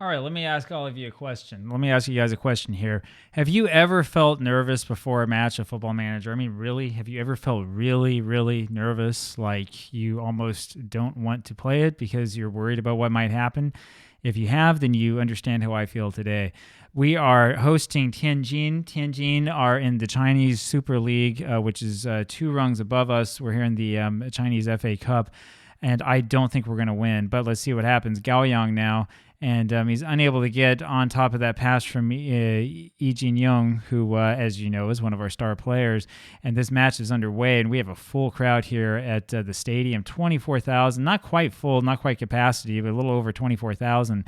All right, let me ask all of you a question. Let me ask you guys a question here. Have you ever felt nervous before a match of Football Manager? I mean, really? Have you ever felt really, really nervous, like you almost don't want to play it because you're worried about what might happen? If you have, then you understand how I feel today. We are hosting Tianjin. Tianjin are in the Chinese Super League, which is two rungs above us. We're here in the Chinese FA Cup, and I don't think we're going to win, but let's see what happens. Gaoyang now, and he's unable to get on top of that pass from Yi Jin-young, who, as you know, is one of our star players. And this match is underway, and we have a full crowd here at the stadium, 24,000, not quite full, not quite capacity, but a little over 24,000.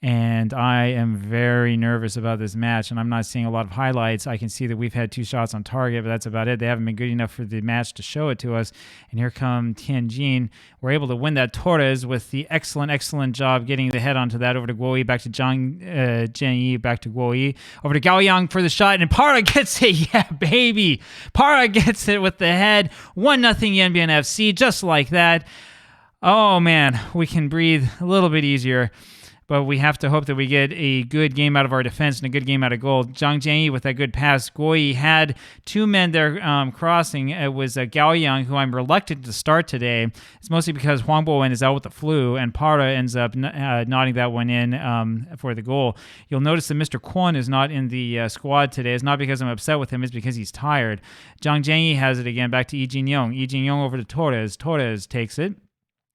And I am very nervous about this match, and I'm not seeing a lot of highlights. I can see that we've had 2 shots on target, but that's about it. They haven't been good enough for the match to show it to us. And here come Tianjin. We're able to win that Torres with the excellent job getting the head onto that. Over to Guoyi, back to Zhang Jianyi, back to Guoyi. Over to Gaoyang for the shot, and Para gets it. Yeah, baby. Para gets it with the head. 1-0 Yanbian FC, just like that. Oh, man, we can breathe a little bit easier. But we have to hope that we get a good game out of our defense and a good game out of goal. Zhang Jianyi with that good pass. Guoyi had 2 men there crossing. It was Gaoyang, who I'm reluctant to start today. It's mostly because Huang Bowen is out with the flu, and Para ends up nodding that one in for the goal. You'll notice that Mr. Kwon is not in the squad today. It's not because I'm upset with him. It's because he's tired. Zhang Jianyi has it again, back to Yi Jin-young. Yi Jin-young over to Torres. Torres takes it.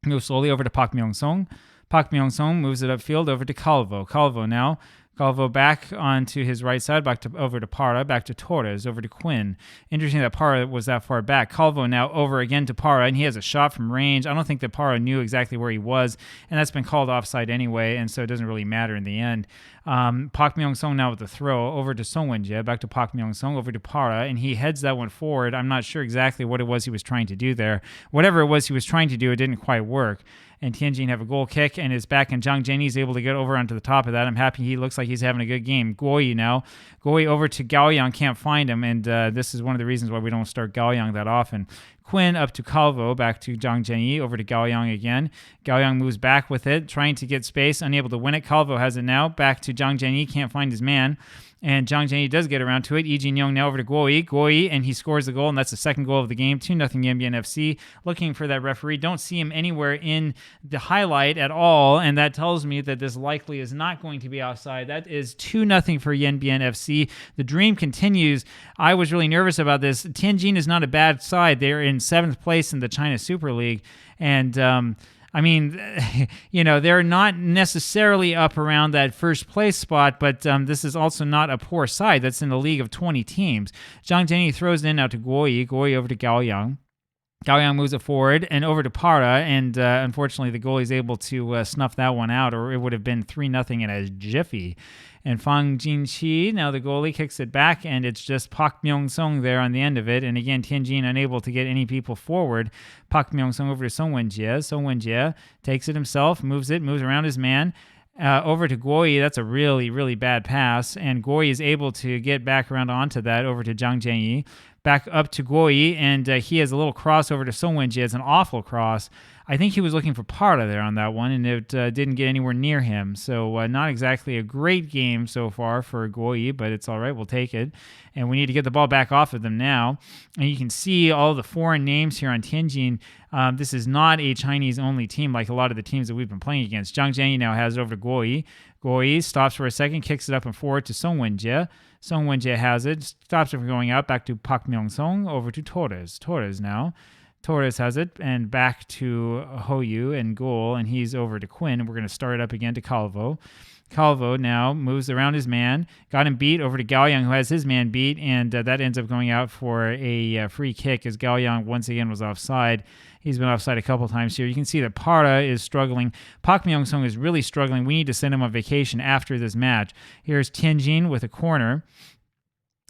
Moves slowly over to Park Myung-sung. Park Myung-sung moves it upfield over to Calvo. Calvo now. Calvo back onto his right side, over to Para, back to Torres, over to Quinn. Interesting that Para was that far back. Calvo now over again to Para, and he has a shot from range. I don't think that Para knew exactly where he was, and that's been called offside anyway, and so it doesn't really matter in the end. Park Myung-sung now with the throw over to Song Wen-jie, back to Park Myung-sung, over to Para, and he heads that one forward. I'm not sure exactly what it was he was trying to do there. Whatever it was he was trying to do, it didn't quite work. And Tianjin have a goal kick and is back, and Zhang Jianyi is able to get over onto the top of that. I'm happy he looks like he's having a good game. Guoyi now. Guoyi over to Gaoyang, can't find him, and this is one of the reasons why we don't start Gaoyang that often. Quinn up to Calvo, back to Zhang Jianyi, over to Gaoyang again. Gaoyang moves back with it, trying to get space, unable to win it. Calvo has it now, back to Zhang Jianyi, can't find his man. And Zhang Jianyi does get around to it. Yi Jin-young now over to Guoyi. Guoyi, and he scores the goal, and that's the second goal of the game. 2-0 Yanbian FC. Looking for that referee. Don't see him anywhere in the highlight at all, and that tells me that this likely is not going to be offside. That is 2-0 for Yanbian FC. The dream continues. I was really nervous about this. Tianjin is not a bad side. They're in 7th place in the China Super League, and I mean, you know, they're not necessarily up around that first place spot, but this is also not a poor side that's in a league of 20 teams. Zhang Jianyi throws it in out to Guoyi. Guoyi over to Gaoyang. Gaoyang moves it forward and over to Para, and unfortunately the goalie is able to snuff that one out, or it would have been 3-0 in a jiffy. And Fang Jinqi, now the goalie, kicks it back, and it's just Park Myung-sung there on the end of it. And again, Tianjin unable to get any people forward. Park Myung-sung over to Song Wen-jie. Song Wen-jie takes it himself, moves around his man. Over to Guoyi, that's a really, really bad pass, and Guoyi is able to get back around onto that, over to Zhang Jianyi. Back up to Guoyi, and he has a little cross over to Song Wen-jie. It's an awful cross. I think he was looking for Para there on that one, and it didn't get anywhere near him. So not exactly a great game so far for Guoyi, but it's all right. We'll take it. And we need to get the ball back off of them now. And you can see all the foreign names here on Tianjin. This is not a Chinese-only team like a lot of the teams that we've been playing against. Zhang Jianyi now has it over to Guoyi. Guoyi stops for a second, kicks it up and forward to Song Wen-jie. Song Wen-jie has it, stops it from going out, back to Park Myung-sung, over to Torres. Torres now. Torres has it, and back to Hoyu and goal, and he's over to Quinn. We're going to start it up again to Calvo. Calvo now moves around his man, got him beat, over to Gaoyang, who has his man beat, and that ends up going out for a free kick as Gaoyang once again was offside. He's been offside a couple times here. You can see that Para is struggling. Park Myung-sung is really struggling. We need to send him on vacation after this match. Here's Tianjin with a corner.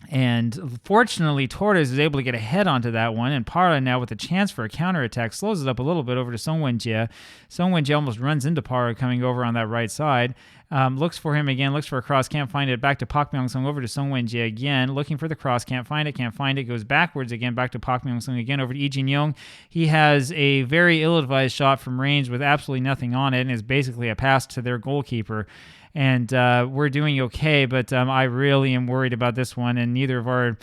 And fortunately, Torres is able to get a head onto that one, and Para now with a chance for a counterattack slows it up a little bit over to Song Wen-jie. Song Wen-jie almost runs into Para coming over on that right side. Looks for him again, looks for a cross, can't find it. Back to Park Myung-sung, over to Song Wen-ji again, looking for the cross, can't find it. Goes backwards again, back to Park Myung-sung again, over to Lee Jin-young. He has a very ill-advised shot from range with absolutely nothing on it, and is basically a pass to their goalkeeper. And we're doing okay, but I really am worried about this one, and neither of our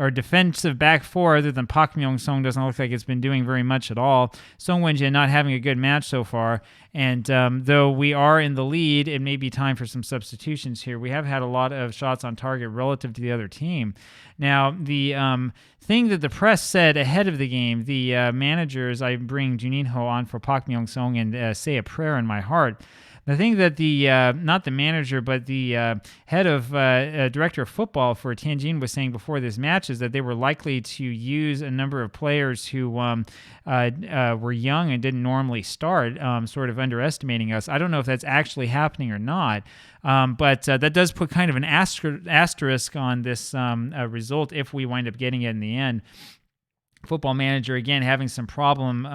defensive back four, other than Park Myung-sung, doesn't look like it's been doing very much at all. Song Wen-ji not having a good match so far. And though we are in the lead, it may be time for some substitutions here. We have had a lot of shots on target relative to the other team. Now, the thing that the press said ahead of the game, the managers, I bring Juninho on for Park Myung-sung and say a prayer in my heart. The thing that the, not the manager, but the head of director of football for Tianjin was saying before this match is that they were likely to use a number of players who were young and didn't normally start, sort of underestimating us. I don't know if that's actually happening or not, but that does put kind of an asterisk on this result if we wind up getting it in the end. Football Manager again having some problems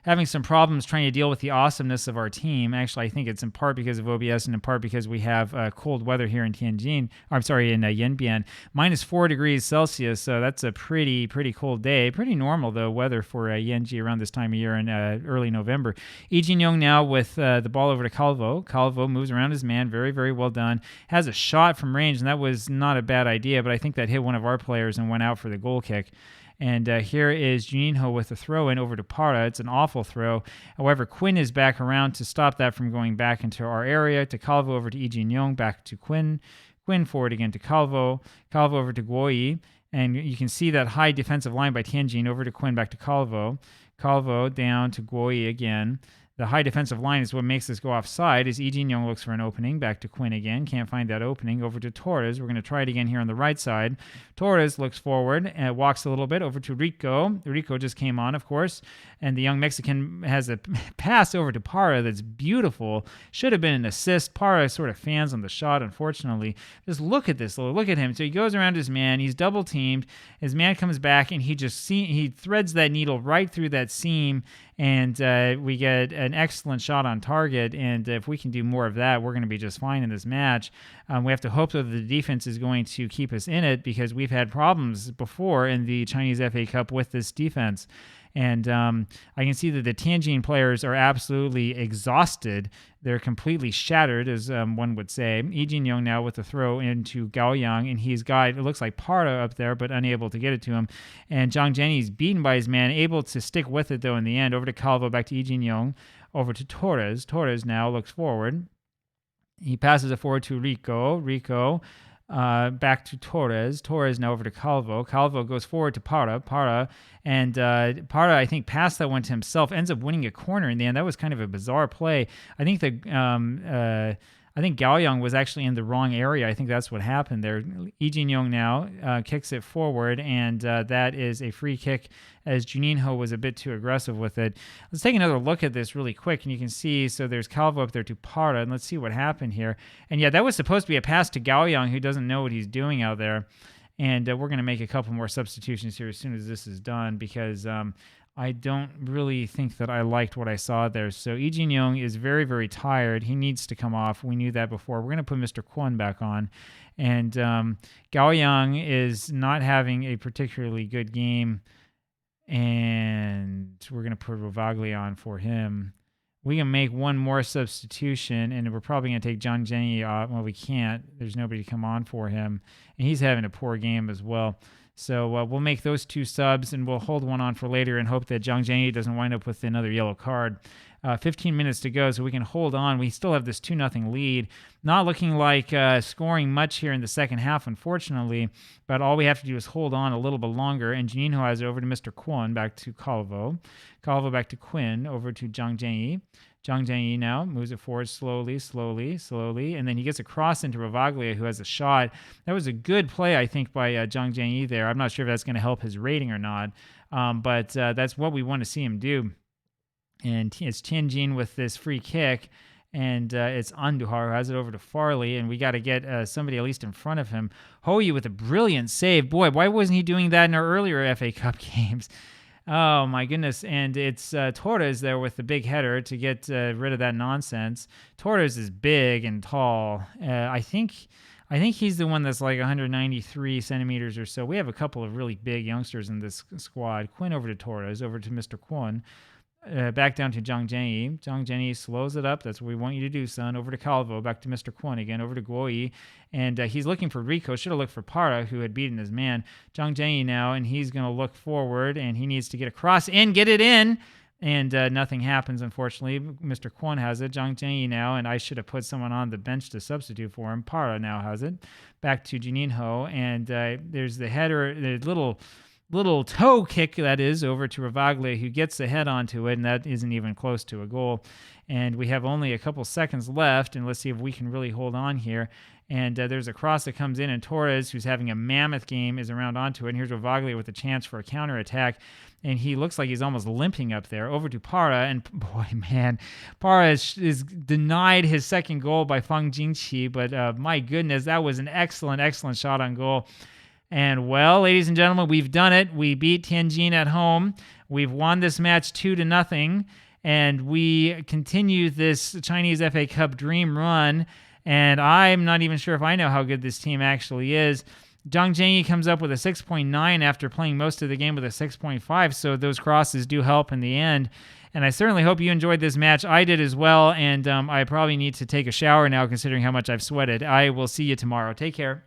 trying to deal with the awesomeness of our team. Actually, I think it's in part because of OBS and in part because we have cold weather here in Tianjin. I'm sorry, in Yanbian, -4 degrees Celsius. So that's a pretty cold day. Pretty normal though weather for Yanji around this time of year in early November. Lee Jin-young now with the ball over to Calvo. Calvo moves around his man, very well done. Has a shot from range, and that was not a bad idea, but I think that hit one of our players and went out for the goal kick. And here is Juninho with a throw in over to Para. It's an awful throw. However, Quinn is back around to stop that from going back into our area. To Calvo over to Lee Jin-young, back to Quinn. Quinn forward again to Calvo. Calvo over to Guoyi. And you can see that high defensive line by Tianjin over to Quinn, back to Calvo. Calvo down to Guoyi again. The high defensive line is what makes this go offside as Lee Jin-young looks for an opening. Back to Quinn again. Can't find that opening. Over to Torres. We're going to try it again here on the right side. Torres looks forward and walks a little bit over to Rico. Rico just came on, of course. And the young Mexican has a pass over to Para that's beautiful. Should have been an assist. Para sort of fans on the shot, unfortunately. Just look at this. Look at him. So he goes around his man. He's double teamed. His man comes back and he threads that needle right through that seam. And we get an excellent shot on target, and if we can do more of that, we're going to be just fine in this match. We have to hope that the defense is going to keep us in it because we've had problems before in the Chinese FA Cup with this defense. And I can see that the Tianjin players are absolutely exhausted. They're completely shattered, as one would say. Lee Jin-young now with the throw into Gao Yang, and he's got, it looks like Parda up there, but unable to get it to him. And Zhang Zhenyi's beaten by his man, able to stick with it, though, in the end. Over to Calvo, back to Lee Jin-young, over to Torres. Torres now looks forward. He passes it forward to Rico. Rico back to Torres. Torres now over to Calvo. Calvo goes forward to Para. And Para, I think, passed that one to himself. Ends up winning a corner in the end. That was kind of a bizarre play. I think Gao Yang was actually in the wrong area. I think that's what happened there. Lee Jin-young now kicks it forward, and that is a free kick as Juninho was a bit too aggressive with it. Let's take another look at this really quick, and you can see, so there's Calvo up there to Parda, and let's see what happened here. And yeah, that was supposed to be a pass to Gao Yang, who doesn't know what he's doing out there. And we're going to make a couple more substitutions here as soon as this is done because I don't really think that I liked what I saw there. So Lee Jin-young is very tired. He needs to come off. We knew that before. We're going to put Mr. Kwon back on. And Gao Yang is not having a particularly good game. And we're going to put Rovagli on for him. We can make one more substitution, and we're probably going to take Zhang Zhenyi off. Well, we can't. There's nobody to come on for him. And he's having a poor game as well. So we'll make those two subs, and we'll hold one on for later and hope that Zhang Zhenyi doesn't wind up with another yellow card. 15 minutes to go, so we can hold on. We still have this 2-0 lead. Not looking like scoring much here in the second half, unfortunately, but all we have to do is hold on a little bit longer, and Juninho has it over to Mr. Kwon, back to Calvo. Calvo back to Quinn, over to Zhang Zhenyi. Zhang Zhenyi now moves it forward slowly, and then he gets a cross into Rovaglia, who has a shot. That was a good play, I think, by Zhang Zhenyi there. I'm not sure if that's going to help his rating or not, but that's what we want to see him do. And it's Tianjin with this free kick, and it's Andujar who has it over to Farley, and we got to get somebody at least in front of him. Hoyi with a brilliant save. Boy, why wasn't he doing that in our earlier FA Cup games? Oh my goodness! And it's Torres there with the big header to get rid of that nonsense. Torres is big and tall. I think he's the one that's like 193 centimeters or so. We have a couple of really big youngsters in this squad. Quinn over to Torres, over to Mr. Kwon. Back down to Zhang Jianyi. Zhang Jianyi slows it up. That's what we want you to do, son. Over to Calvo. Back to Mr. Kwon again. Over to Guoyi. And he's looking for Rico. Should have looked for Para, who had beaten his man. Zhang Jianyi now, and he's going to look forward, and he needs to get across and get it in. And nothing happens, unfortunately. Mr. Kwon has it. Zhang Jianyi now, and I should have put someone on the bench to substitute for him. Para now has it. Back to Jininho, and there's the header, the little toe kick, that is, over to Ravaglia, who gets the head onto it, and that isn't even close to a goal. And we have only a couple seconds left, and let's see if we can really hold on here. And there's a cross that comes in, and Torres, who's having a mammoth game, is around onto it. And here's Ravaglia with a chance for a counterattack, and he looks like he's almost limping up there. Over to Para, and boy, man, Para is denied his second goal by Fang Jingqi, but my goodness, that was an excellent, excellent shot on goal. And well, ladies and gentlemen, we've done it. We beat Tianjin at home. We've won this match 2-0, and we continue this Chinese FA Cup dream run. And I'm not even sure if I know how good this team actually is. Zhang Jianyi comes up with a 6.9 after playing most of the game with a 6.5, so those crosses do help in the end. And I certainly hope you enjoyed this match. I did as well, and I probably need to take a shower now considering how much I've sweated. I will see you tomorrow. Take care.